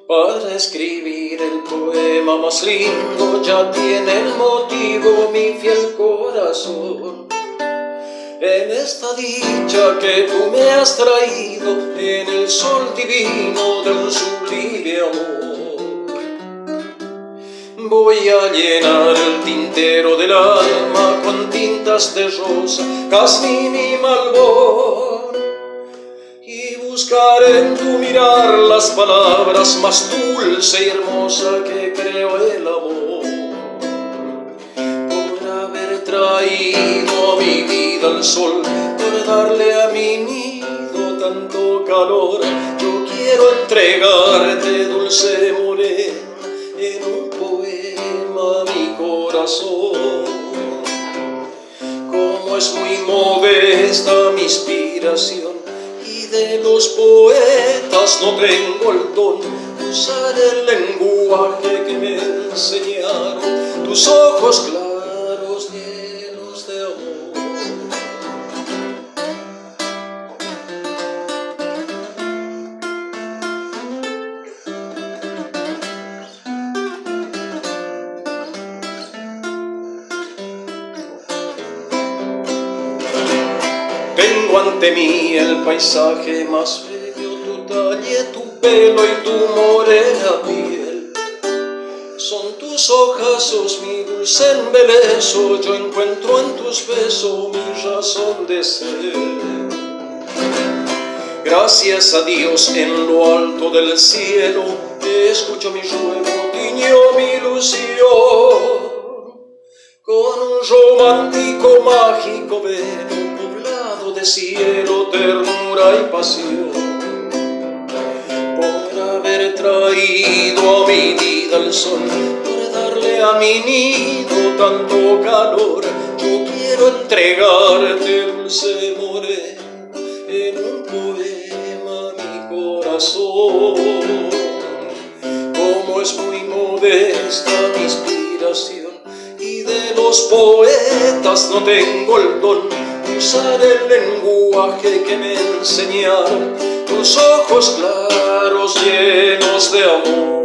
Para escribir el poema más lindo ya tiene el motivo mi fiel corazón. En esta dicha que tú me has traído, en el sol divino de un sublime amor, voy a llenar el tintero del alma con tintas de rosa, jazmín y malvón, y buscar en tu mirar las palabras más dulce y hermosa que creo el amor. Por haber traído a mi vida el sol, por darle a mi nido tanto calor, yo quiero entregarte, dulce morena, en un poema mi corazón. Como es muy modesta mi inspiración, y de los poetas no tengo el don, usar el lenguaje que me enseñaron tus ojos claros llenos de amor. Tengo ante mí el paisaje más bello, tu talle, tu pelo y tu morena piel. Son tus ojazos mi dulce embeleso, yo encuentro en tus besos mi razón de ser. Gracias a Dios en lo alto del cielo, escucho mi ruego, tiñó mi ilusión con un romántico mágico velo de cielo, ternura y pasión. Por haber traído a mi vida el sol, por darle a mi nido tanto calor, yo quiero entregarte, dulce morena, en un poema mi corazón. Como es muy modesta mi inspiración, y de los poetas no tengo el don, usar el lenguaje que me enseñaron tus ojos claros llenos de amor.